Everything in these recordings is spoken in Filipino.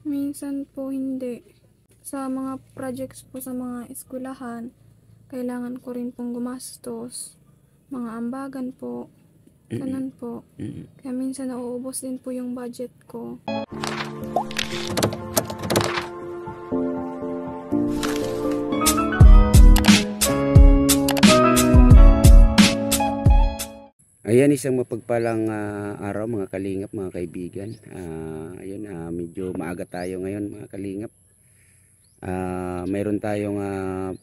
Minsan po hindi. Sa mga projects po sa mga eskwelahan, kailangan ko rin pong gumastos. Mga ambagan po, Mm-mm. ganun po. Mm-mm. Kaya minsan nauubos din po yung budget ko. Ayan, isang mapagpalang araw mga kalingap, mga kaibigan. Ayun, medyo maaga tayo ngayon mga kalingap. Mayroon tayong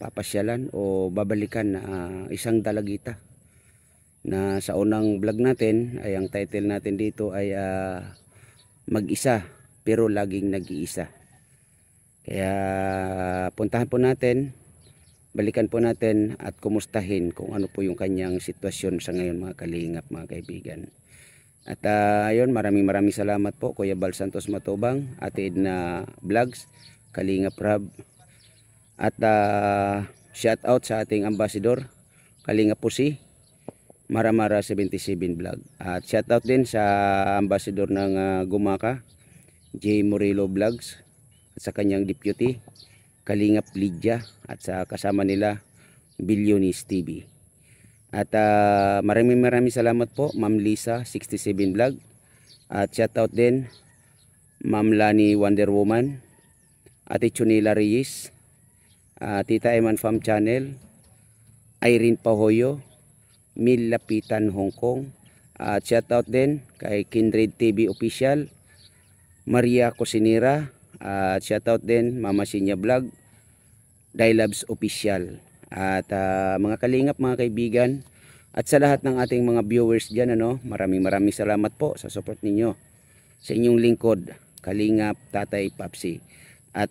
papasyalan o babalikan na isang dalagita na sa unang vlog natin ay ang title natin dito ay mag-isa pero laging nag-iisa. Kaya puntahan po natin, balikan po natin at kumustahin kung ano po yung kanyang sitwasyon sa ngayon mga kalingap, mga kaibigan. At ayun, maraming salamat po Kuya Bal Santos Matubang, Ate Edna Vlogs, Kalingap Rab. At shout out sa ating ambassador Kalingap Pusi, Maramara 77 Vlog. At shout out din sa ambassador ng Gumaka, J. Murillo Vlogs, at sa kanyang deputy Kalingap Lydia, at sa kasama nila Billionis TV. At maraming salamat po Ma'am Lisa 67 Vlog. At shout out din Ma'am Lani Wonder Woman, Ate Chunila Reyes, Tita Eman Farm Channel, Irene Pahoyo, Mil Lapitan Hong Kong. At shout out din kay Kindred TV Official, Maria Cosinera. At shout out din Mama Sinya Vlog, Dylabs Official. At mga kalingap, mga kaibigan, at sa lahat ng ating mga viewers dyan, maraming salamat po sa support ninyo sa inyong lingkod, Kalingap Tatay Papsi. At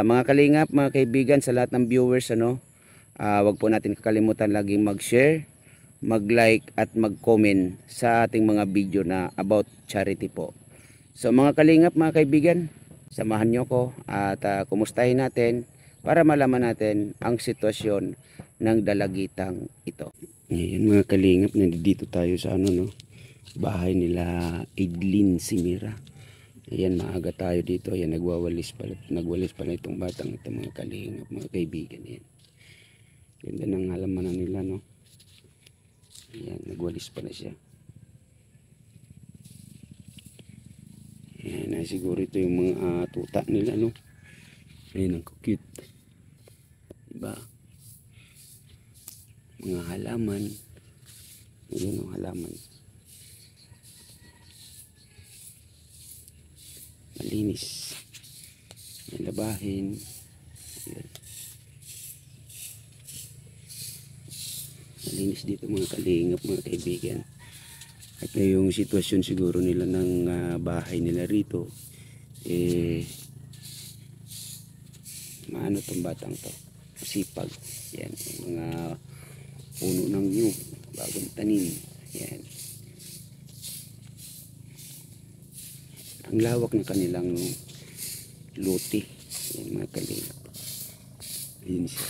mga kalingap, mga kaibigan, sa lahat ng viewers, wag po natin kakalimutan laging mag-share, mag-like at mag-comment sa ating mga video na about charity po. So mga kalingap, mga kaibigan, samahan nyo ko at kumustahin natin para malaman natin ang sitwasyon ng dalagitang ito. Ngayon mga kalingap, nandito tayo sa bahay nila Idlin Simira. Ayan, maaga tayo dito. Ayan, nagwalis pala itong batang ito mga kalingap, mga kaibigan. Ayan, ganda ng halamanan nila, no? Ayan, nagwalis pala siya. Ayan, siguro ito yung mga tuta nila, no? Ayan, ang cute. Diba? Mga halaman. Ayan ang halaman. Malinis. May labahin. Ayan. Malinis dito mga kalingap, mga kaibigan. At yung sitwasyon siguro nila ng bahay nila rito, maano tong batang to, masipag. Yan, mga puno ng nyug, bagong tanim. Yan, ang lawak ng kanilang luti. Yan mga kalingap. Ayun siya.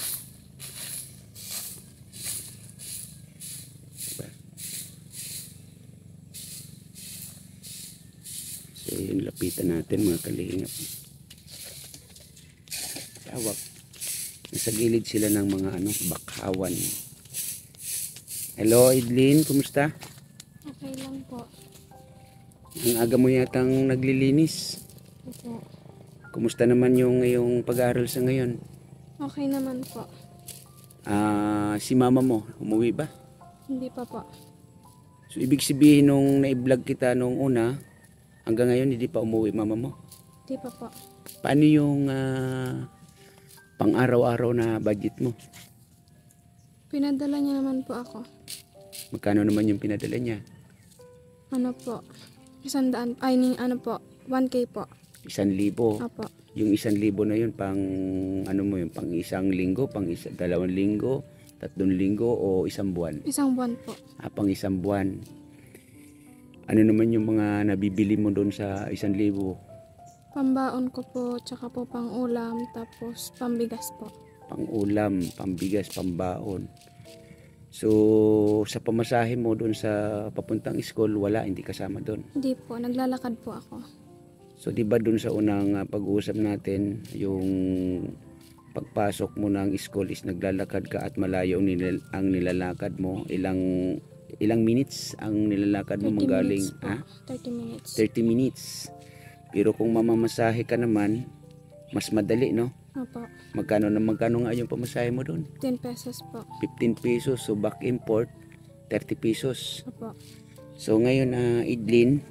Diba? So yun, lapitan natin mga kalingap. Lawak. Nasa gilid sila ng mga bakhawan. Hello Idlin, kumusta? Okay lang po. Ang aga mo yatang naglilinis. Opo. Kumusta naman yung ngayong pag-aaral sa ngayon? Okay naman po. Si mama mo, umuwi ba? Hindi pa po. So ibig sabihin nung na-vlog kita nung una, hanggang ngayon hindi pa umuwi mama mo? Hindi pa po. Paano yung pang araw-araw na budget mo? Pinadala niya naman po ako. Magkano naman yung pinadala niya? Ano po? 100, ay ano po? 1K po. 1,000. Opo. Yung 1,000 na yun pang mo yun, pang isang linggo, pang 2 linggo, 3 linggo o isang buwan? Isang buwan po. Pang isang buwan. Ano naman yung mga nabibili mo doon sa 1,000? Pambaon ko po, tsaka po pang ulam, tapos pambigas po. Pang ulam, pambigas, pambaon. So sa pamasahe mo doon sa papuntang school, wala, hindi kasama doon? Hindi po, naglalakad po ako. So, di ba dun sa unang pag-uusap natin, yung pagpasok mo ng school is naglalakad ka at malayo ang nilalakad mo. Ilang minutes ang nilalakad mo 30 manggaling? minutes po. 30 minutes. 30 minutes. Pero kung mamamasahe ka naman, mas madali, no? Opo. Magkano nga yung pamasahe mo doon? 10 pesos po. 15 pesos. So, back and forth, 30 pesos. Opo. So, ngayon, Idlin,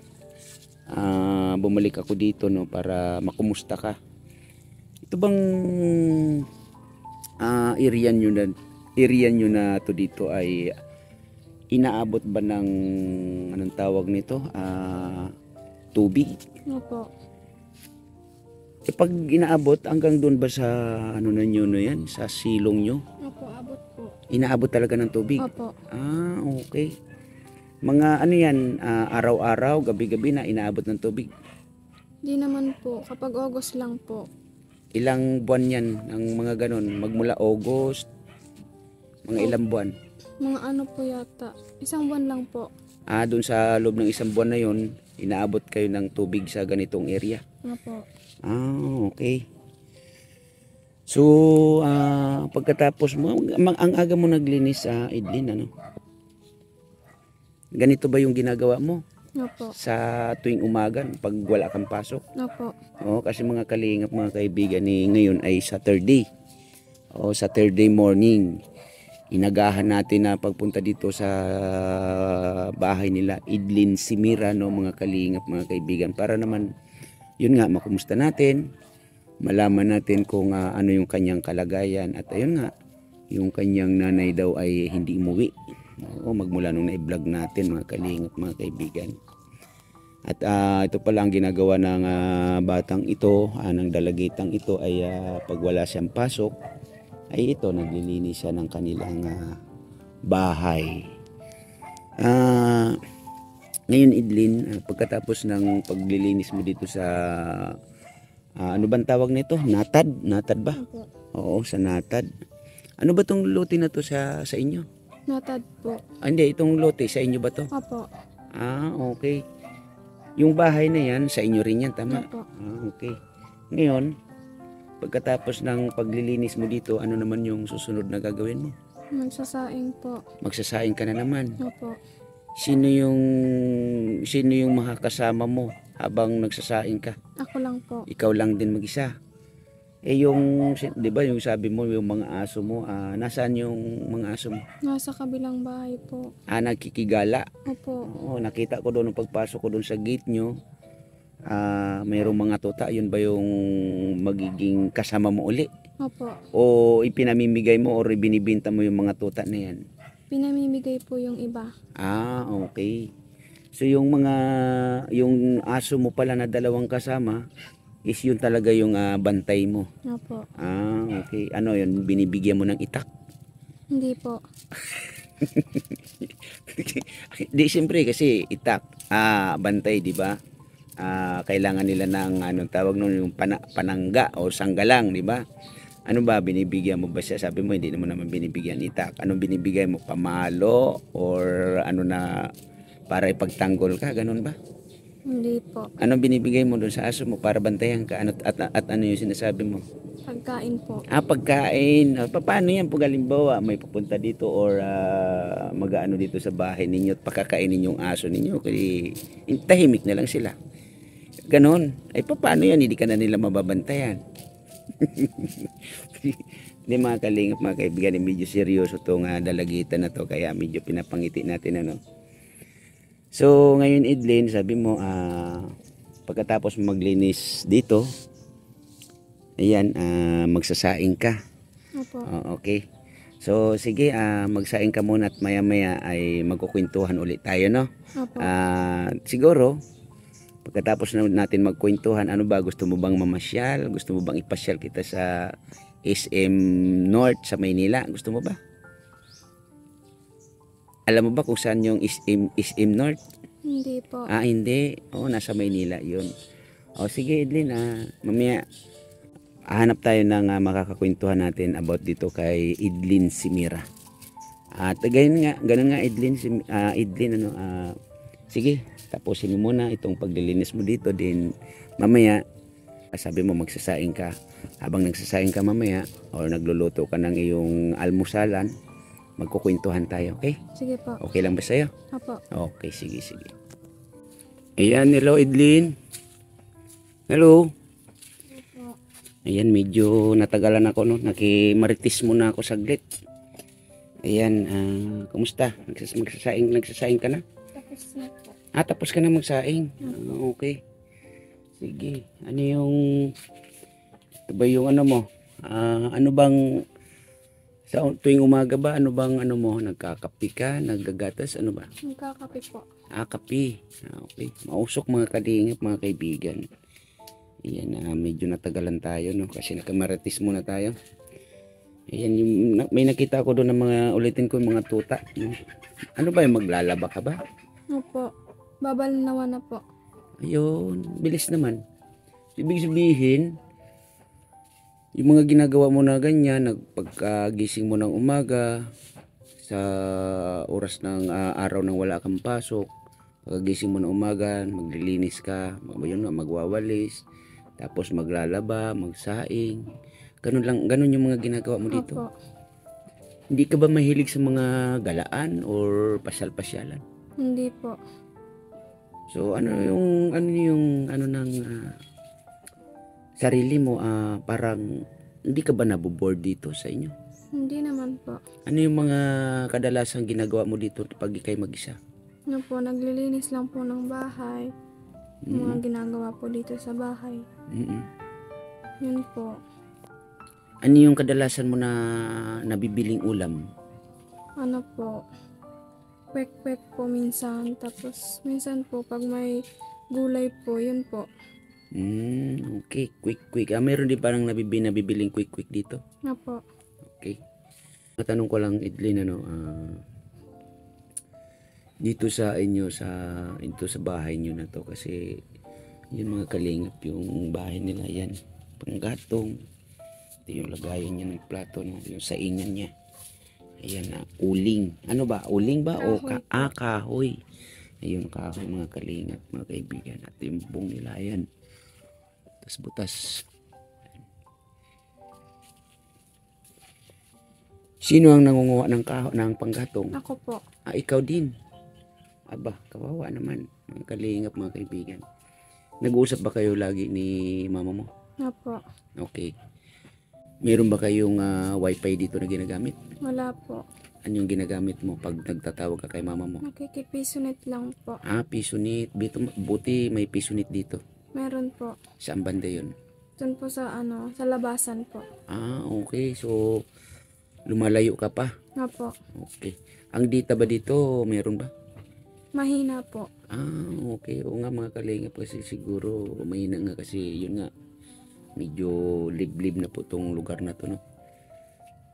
bumalik ako dito, no, para makumusta ka. Ito bang area nyo na to dito ay inaabot ba ng anong tawag nito? Tubig? Opo. Pag inaabot hanggang doon ba sa ano na nyo no yan? Sa silong nyo? Opo, abot po. Inaabot talaga ng tubig? Opo. Okay. Mga ano yan, araw-araw, gabi-gabi na inaabot ng tubig? Di naman po. Kapag August lang po. Ilang buwan yan ang mga ganon? Magmula August, mga ilang buwan? Mga ano po yata. 1 buwan lang po. Doon sa loob ng 1 buwan na yon, inaabot kayo ng tubig sa ganitong area? Opo. Okay. So, pagkatapos mo, ang aga mo naglinis sa Idlin, ano? Ganito ba yung ginagawa mo? Opo. Sa tuwing umaga, pag wala kang pasok? Opo. Kasi mga kalingap, mga kaibigan, ngayon ay Saturday. Saturday morning. Inagahan natin na pagpunta dito sa bahay nila, Idlin Simira, no, mga kalingap, mga kaibigan, para naman yun nga, makumusta natin, malaman natin kung ano yung kanyang kalagayan, at ayun nga, yung kanyang nanay daw ay hindi umuwi. Magmula nung na-vlog natin, mga kalingap, mga kaibigan. At ito pala ang ginagawa ng batang ito, ng dalagitang ito, ay pag wala siyang pasok, ay ito, naglilinis siya ng kanilang bahay. Ngayon, Idlin, pagkatapos ng paglilinis mo dito sa ano bang tawag nito? Natad? Natad ba? Opo. Oo, sa natad. Ano ba tong lote na to sa inyo? Natad po. Hindi, itong lote sa inyo ba to? Opo. Okay. Yung bahay na yan, sa inyo rin yan, tama? Opo. Okay. Ngayon, pagkatapos ng paglilinis mo dito, ano naman yung susunod na gagawin mo? Magsasaing po. Magsasaing ka na naman. Opo. Sino yung makakasama mo habang nagsasaing ka? Ako lang po. Ikaw lang din mag-isa. Yung, di ba yung sabi mo, yung mga aso mo, nasaan yung mga aso mo? Nasa kabilang bahay po. Nagkikigala. Opo. Nakita ko doon nung pagpasok ko doon sa gate nyo, mayroong mga tuta. Yun ba yung magiging kasama mo uli? Opo. O ipinamimigay mo o binibinta mo yung mga tuta na yan? Pinamimigay po yung iba. Okay. So yung yung aso mo pala na dalawang kasama is yun talaga yung bantay mo. Opo. Okay. Ano yun, binibigyan mo ng itak? Hindi po. Di siyempre kasi itak, bantay, di ba? Kailangan nila ng anong tawag nun, yung panangga o sanggalang, di ba? Ano ba, binibigyan mo ba siya? Sabi mo, hindi mo naman binibigyan itak. Anong binibigay mo? Pamalo? Or ano na, para ipagtanggol ka? Ganun ba? Hindi po. Anong binibigay mo doon sa aso mo para bantayan ka? At ano yung sinasabi mo? Pagkain po. Pagkain. Paano yan? Pag halimbawa, may pupunta dito or mag-ano dito sa bahay ninyo at pakakainin yung aso ninyo. Kasi tahimik na lang sila. Ganon. Paano yan? Hindi ka na nila mababantayan. Hindi, mga kalingap, mga kaibigan, medyo seryoso itong dalagitan na to, kaya medyo pinapangiti natin, ano. So ngayon, Idlin, sabi mo pagkatapos maglinis dito, ayan, magsasaing ka. Opo. Okay. So sige, magsaing ka muna at maya maya ay magkukwentuhan ulit tayo, no? Opo. Siguro pagkatapos natin magkwentuhan, ano ba, gusto mo bang mamasyal? Gusto mo bang ipasyal kita sa SM North sa Maynila? Gusto mo ba? Alam mo ba kung saan yung SM North? Hindi po. Hindi. Nasa Maynila yun. Sige, Idlin, mamaya hanap tayo ng makakakwentuhan natin about dito kay Idlin Simira. At ganun nga Idlin, Idlin, sige, tapusin mo muna itong paglilinis mo dito, din mamaya sabi mo magsasaing ka. Habang nagsasaing ka mamaya o nagluluto ka ng iyong almusalan, magkukwentuhan tayo, okay? Sige po. Okay lang ba sa'yo? Apo. Okay, sige. Ayan, hello Edlin. Hello. Ayan, medyo natagalan ako, no? Nakimaritis muna ako saglit. Ayan, kumusta? Nagsasaing ka na? Tapos na po. Tapos ka na magsaing? Okay. Sige, ano yung, ito ba yung ano mo? Ano bang, sa tuwing umaga ba, ano bang ano mo? Nagkakapi ka, naggagatas, ano ba? Nagkakape po. Kapi. Okay. Mausok mga kalingap, mga kaibigan. Ayan, medyo natagalan tayo, no? Kasi nakamaratis muna tayo. Ayan, may nakita ko doon ng mga, ulitin ko yung mga tuta. No? Ano ba yung maglalaba ka ba? Opo. Babalinawa na po. Ayun, bilis naman. Ibig sabihin, yung mga ginagawa mo na ganyan, pagkagising mo ng umaga, sa oras ng araw nang wala kang pasok, pagkagising mo ng umaga, maglilinis ka, magwawalis, tapos maglalaba, magsaing. Ganun yung mga ginagawa mo dito. Opo. Hindi ka ba mahilig sa mga galaan or pasyal-pasyalan? Hindi po. So ano ng sarili mo, parang hindi ka ba naboboard dito sa inyo? Hindi naman po. Ano yung mga kadalasang ginagawa mo dito pag ikay mag-isa? Ano po, naglilinis lang po ng bahay. Mga ginagawa po dito sa bahay. Yun po. Ano yung kadalasan mo na nabibiling ulam? Ano po, kwek-kwek po minsan. Tapos minsan po pag may gulay po, yun po. Okay, quick. Meron din parang nabibiling quick dito. Ano po. Okay. Matanong ko lang, Edlin, dito sa inyo, sa bahay nyo na to, kasi yun mga kalingap, yung bahay nila yan, panggatong, ito yung lagayan niya ng plato, no? Yung saingan niya. Ayan na, uling. Ano ba? Uling ba? O kahoy. Ayun, kahoy mga kalingap, mga kaibigan. At yung bubong nila, ayan. Butas. Sino ang nangunguha ng panggatong? Ako po. Ikaw din. Aba, kawawa naman. Mga kalingap, mga kaibigan. Nag-uusap ba kayo lagi ni mama mo? Ano po. Okay. Meron ba kayong wifi dito na ginagamit? Wala po. Ano yung ginagamit mo pag nagtatawag ka kay mama mo? Nakikipisunit lang po. Pisunit. Buti may pisunit dito. Meron po. Saan banda yun? Doon po sa sa labasan po. Okay. So, lumalayo ka pa? Ano po. Okay. Ang data ba dito, meron ba? Mahina po. Okay. O nga mga kalingap, kasi siguro mahina nga kasi yun nga. Medyo liblib na po tong lugar na to, no?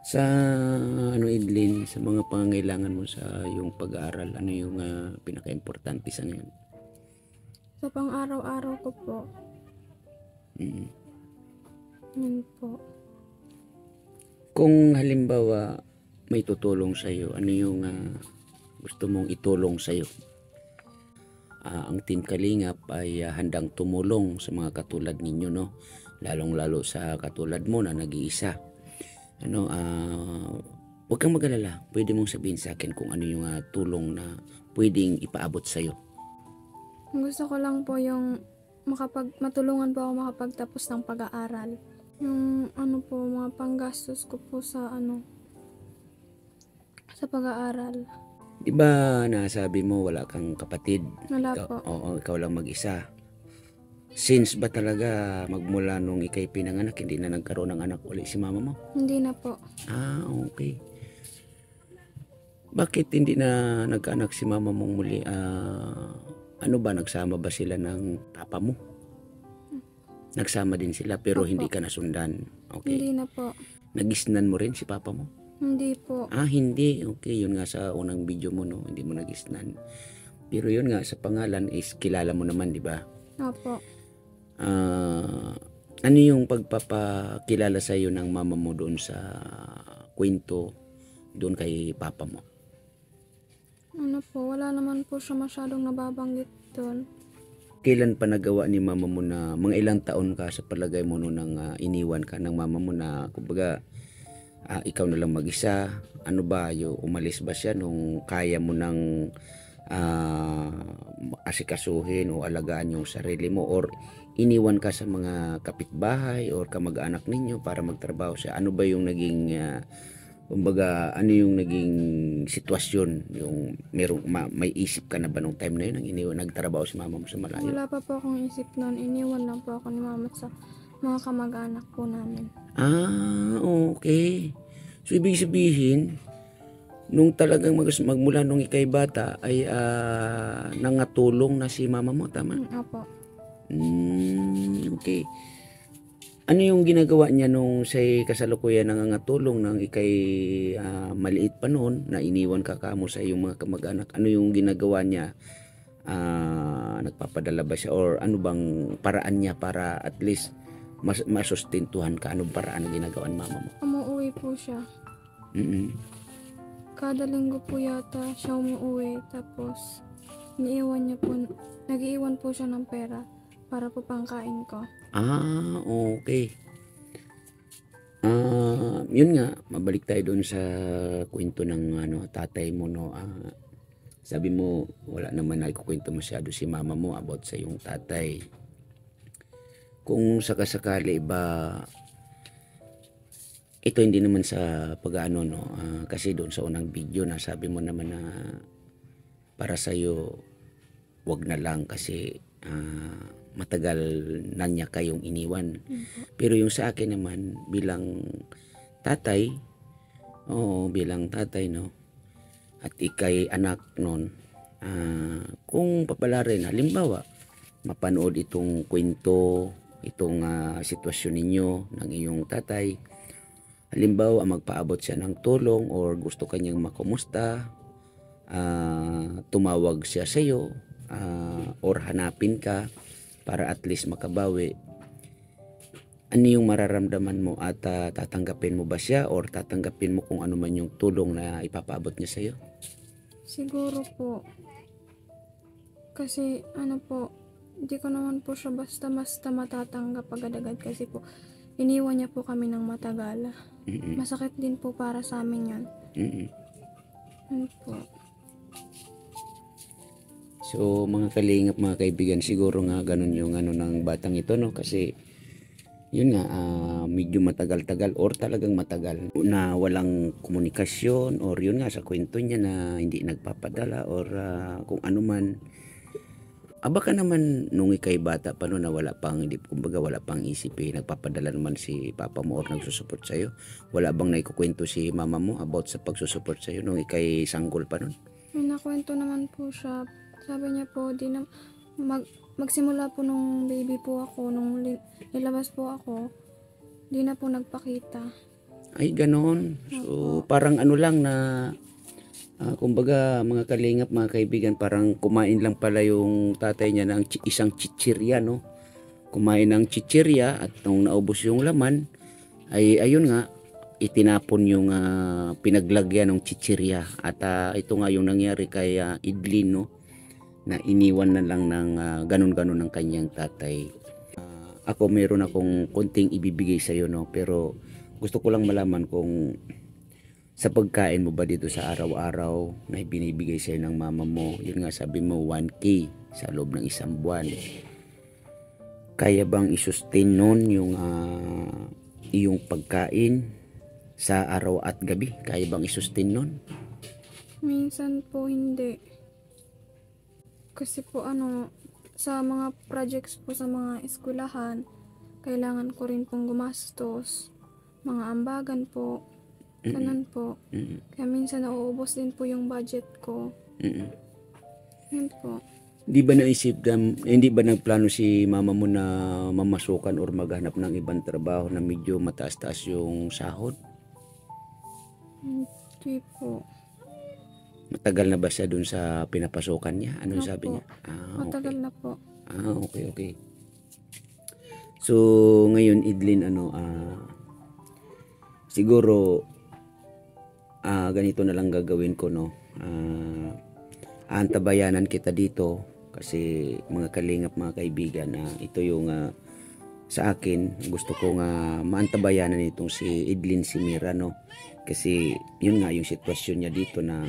Sa Edlin, sa mga pangangailangan mo sa yung pag-aaral, ano yung pinaka-importante sa ngayon? Sa pang-araw-araw ko po. Yun po. Kung halimbawa may tutulong sa iyo, ano yung gusto mong itulong sa iyo? Ang Team Kalingap ay handang tumulong sa mga katulad ninyo, no? Lalong-lalo sa katulad mo na nag-iisa. Huwag kang mag-alala. Pwede mong sabihin sa akin kung ano yung tulong na pwedeng ipaabot sa iyo. Gusto ko lang po yung matulungan po ako makapagtapos ng pag-aaral. Yung mga panggastos ko po sa sa pag-aaral. Di ba nasabi mo wala kang kapatid? Wala Ikaw, po. oo, ikaw lang mag-isa. Since ba talaga magmula nung ikay pinanganak, hindi na nagkaroon ng anak uli si mama mo? Hindi na po. Okay. Bakit hindi na nagkaanak si mama mong muli? Ano ba, nagsama ba sila ng papa mo? Nagsama din sila pero Opo. hindi ka nasundan. Okay. Hindi na po. Nagisnan mo rin si papa mo? Hindi po. Hindi. Okay, yun nga sa unang video mo, no? Hindi mo nagisnan. Pero yun nga, sa pangalan is kilala mo naman, di ba? Opo. Ano yung pagpapakilala sa iyo ng mama mo doon sa kwento doon kay papa mo? Wala naman po siya masyadong nababanggit doon. Kailan pa nagawa ni mama mo na mga ilang taon ka sa palagay mo no nang iniwan ka ng mama mo na kumbaga ikaw na lang mag-isa? Ano ba, umalis ba siya nung kaya mo nang asikasuhin o alagaan yung sarili mo, or iniwan ka sa mga kapitbahay or kamag-anak ninyo para magtrabaho siya? Ano ba yung naging kumbaga ano yung naging sitwasyon, yung may isip ka na ba nung time na yun nang nagtrabaho si mama mo sa malayo? Wala pa po akong isip noon. Iniwan lang po ako ni mama sa mga kamag-anak po namin. Okay. So ibig sabihin nung talagang magmula nung ikay bata ay nangatulong na si mama mo, tama? Opo. Okay. Ano yung ginagawa niya nung siya'y kasalukuyan nangangatulong nang ikay maliit pa noon na iniwan ka kamo sa iyong mga kamag-anak? Ano yung ginagawa niya? Nagpapadala ba siya or ano bang paraan niya para at least masustentuhan ka? Anong paraan ang ginagawa ni mama mo? Umuwi po siya. Kada linggo po yata siya umuwi, tapos nag-iiwan po siya ng pera para po pangkain ko. Okay. Yun nga, mabalik tayo doon sa kwento ng tatay mo, no. Sabi mo wala naman na ikukwento masyado si mama mo about sa yung tatay. Kung sakasakali ba, ito hindi naman sa pag-ano, no, kasi doon sa unang video na sabi mo naman na para sa'yo wag na lang kasi matagal na niya kayong iniwan. Pero yung sa akin naman bilang tatay, no, at ikay anak nun, kung papalarin, halimbawa mapanood itong kwento, itong sitwasyon ninyo ng iyong tatay, halimbawa magpaabot siya ng tulong or gusto kanyang makumusta, tumawag siya sa iyo, or hanapin ka para at least makabawi, ano yung mararamdaman mo at tatanggapin mo ba siya or tatanggapin mo kung ano man yung tulong na ipapaabot niya sa iyo? Siguro po. Kasi hindi ko naman po siya basta-basta matatanggap agad-agad kasi po iniwan niya po kami ng matagal. Masakit din po para sa amin yun. Ano po. So mga kalingap, mga kaibigan, siguro nga ganun yung ng batang ito, no, kasi yun nga, medyo matagal-tagal or talagang matagal na walang komunikasyon, or yun nga sa kwento niya na hindi nagpapadala or kung ano man. Baka naman nung ikay bata pa no na wala pang isip, nagpapadala naman si papa mo or nagsusupport sa'yo. Wala bang naikukwento si mama mo about sa pagsusupport sa'yo nung ikay sanggol pa nun? May nakwento naman po siya. Sabi niya po, magsimula po nung baby po ako, nung nilabas po ako, di na po nagpakita. Ay, ganon. So, parang ano lang na, kumbaga mga kalingap, mga kaibigan, parang kumain lang pala yung tatay niya ng isang chichirya, no? Kumain ng chichirya at nung naubos yung laman, ay ayun nga, itinapon yung pinaglagyan ng chichirya. At ito nga yung nangyari kay Idlin, no? Na iniwan na lang ng ganun-ganun ng kanyang tatay. Ako meron akong konting ibibigay sa iyo, no, pero gusto ko lang malaman kung sa pagkain mo ba dito sa araw-araw na binibigay sa iyo ng mama mo, yun nga sabi mo 1K sa loob ng isang buwan, kaya bang isustain nun yung iyong pagkain sa araw at gabi? Kaya bang isustain nun? Minsan po hindi. Kasi po sa mga projects po sa mga eskwelahan, kailangan ko rin pong gumastos. Mga ambagan po, ganun po. Kaya minsan nauubos din po yung budget ko. Yun po. Hindi ba nagplano si mama mo na mamasukan or maghanap ng ibang trabaho na medyo mataas-taas yung sahod? Hindi po. Matagal na ba siya dun sa pinapasukan niya? Anong sabi niya? Matagal na po. Okay. So, ngayon, Idlin, siguro, ganito na lang gagawin ko, no? Aantabayanan kita dito kasi mga kalingap, mga kaibigan, ito yung sa akin, gusto ko nga maantabayanan itong si Idlin Simira, no? Kasi yun nga yung sitwasyon niya dito na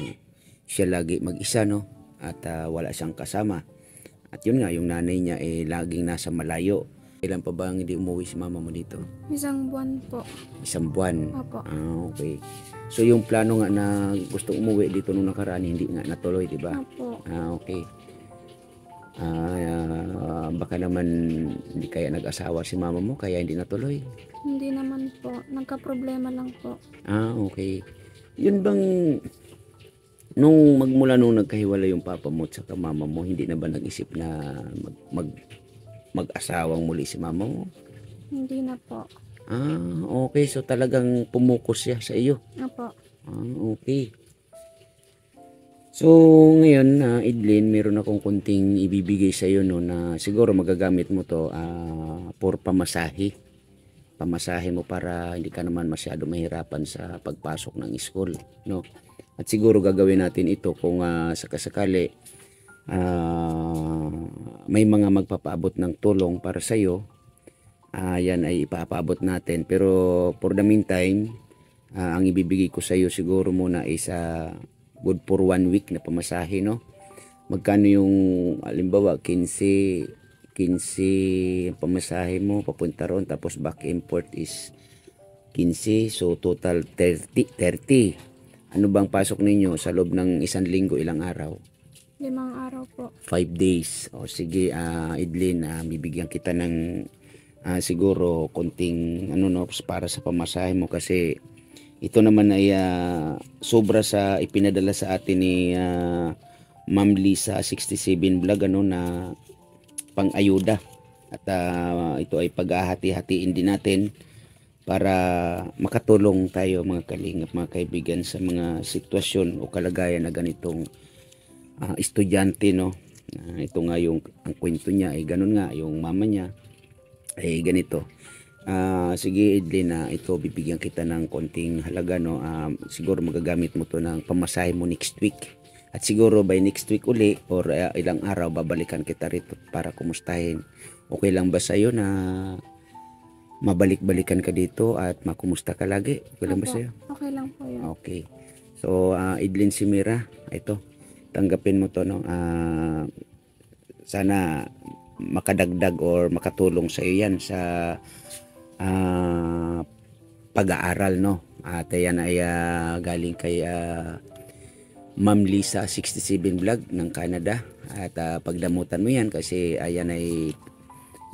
siya lagi mag-isa, no? At wala siyang kasama. At yun nga, yung nanay niya laging nasa malayo. Kailan pa ba hindi umuwi si mama mo dito? Isang buwan po. Isang buwan? Opo. Okay. So yung plano nga na gusto umuwi dito nung nakaraan, hindi nga natuloy, di ba? Opo. Okay. Baka naman hindi kaya nag-asawa si mama mo, kaya hindi natuloy. Hindi naman po. Nagka-problema lang po. Okay. Yun bang, nung magmula nung nagkahiwalay yung papa mo at saka mama mo, hindi na ba nag-isip na mag-asawang muli si mama mo? Hindi na po. Okay. So talagang pumukus siya sa iyo. Opo. Okay. So ngayon, Idlin, meron akong kunting ibibigay sa iyo, no, na siguro magagamit mo to for pamasahe. Pamasahe mo para hindi ka naman masyado mahirapan sa pagpasok ng school, no? At siguro gagawin natin ito kung sakasakali may mga magpapaabot ng tulong para sa iyo. Yan ay ipapaabot natin. Pero for the meantime, ang ibibigay ko sa iyo siguro muna is good for 1 week na pamasahe, no? Magkano yung halimbawa 15 ang pamasahe mo papunta ron, tapos back and forth is 15, so total 30. Ano bang pasok ninyo sa loob ng isang linggo, ilang araw? 5 araw po. 5 days. O sige, Idlin, bibigyan kita ng siguro konting para sa pamasahe mo, kasi ito naman ay sobra sa ipinadala sa atin ni Ma'am Lisa 67 Vlog na pang-ayuda. At ito ay paghahati-hatiin din natin para makatulong tayo, mga kalingap, mga kaibigan, sa mga sitwasyon o kalagayan na ganitong estudyante, no? Ito nga yung ang kwento niya ay ganun nga, yung mama niya ay ganito. Sige, Idlin, ito bibigyan kita ng konting halaga, no? Siguro magagamit mo to ng pamasahe mo next week. At siguro by next week uli or ilang araw babalikan kita rito para kumustahin. Okay lang ba sa'yo na mabalik-balikan ka dito at makumusta ka lagi? Okay lang ba Opo. sa'yo? Okay lang po yun. Okay. So, Idlin Simira, ito, tanggapin mo to, no? Sana makadagdag or makatulong sa iyo yan sa pag-aaral, no? At yan ay galing kay Ma'am Lisa 67 Vlog ng Canada. At pagdamutan mo yan, kasi ayan ay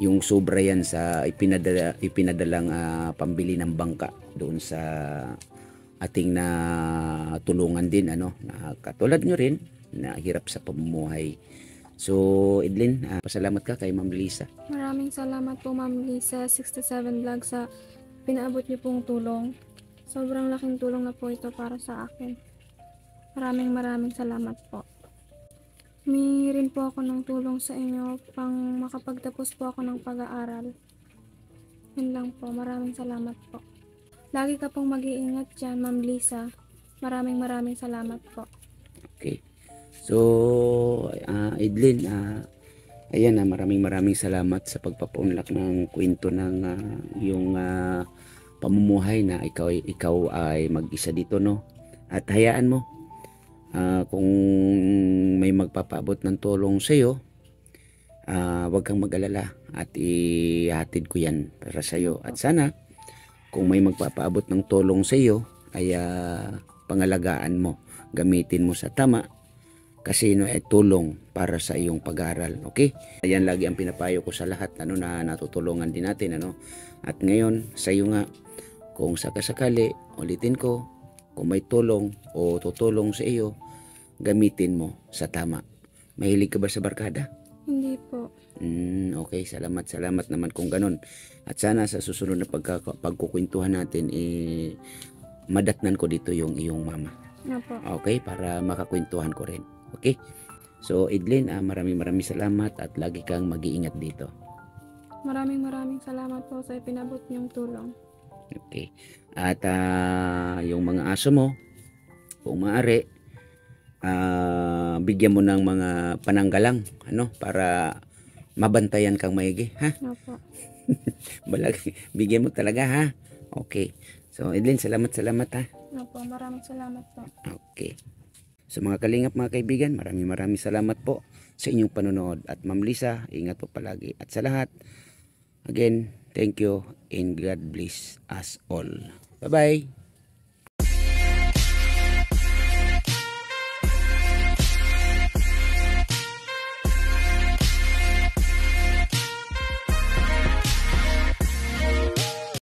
yung sobra yan sa ipinadalang pambili ng bangka doon sa ating na tulungan din, na katulad nyo rin na hirap sa pamumuhay. So, Idlin, pasalamat ka kay Ma'am Lisa. Maraming salamat po, Ma'am Lisa 67 Vlog, sa pinaabot niyo pong tulong. Sobrang laking tulong na po ito para sa akin. Maraming salamat po. Humingi rin po ako ng tulong sa inyo pang makapagtapos po ako ng pag-aaral. Yun lang po. Maraming salamat po. Lagi ka pong mag-iingat dyan, Ma'am Lisa. Maraming salamat po. Okay. So, Idlin, ayan, maraming salamat sa pagpapaunlak ng kwento ng yung pamumuhay na ikaw ay mag-isa dito, no? At hayaan mo, kung may magpapaabot ng tulong sa iyo, huwag kang mag-alala at ihatid ko yan para sa iyo. At sana kung may magpapaabot ng tulong sa iyo ay pangalagaan mo, gamitin mo sa tama, kasi ay tulong para sa iyong pag-aaral. Okay? Ayan lagi ang pinapayo ko sa lahat na natutulungan din natin, At ngayon sa iyo nga, kung sakasakali, ulitin ko, kung may tulong o tutulong sa iyo, gamitin mo sa tama. Mahilig ka ba sa barkada? Hindi po. Okay, salamat naman kung ganun. At sana sa susunod na pagkukwentuhan natin, madatnan ko dito yung iyong mama. Opo. Okay, para makakwentuhan ko rin. Okay? So, Idlin, maraming salamat at lagi kang mag-iingat dito. Maraming salamat po sa ipinabot niyong tulong. Okay. At yung mga aso mo, kung maaari, bigyan mo ng mga pananggalang, ano, para mabantayan kang maigi, ha? Opo. Bigyan mo talaga, ha? Okay. So, Edlin, salamat ha. Opo, maraming salamat po. Okay. So mga kalingap, mga kaibigan, maraming salamat po sa inyong panonood. At Ma'am Lisa, ingat po palagi. At sa lahat, again, thank you and God bless us all. Bye-bye!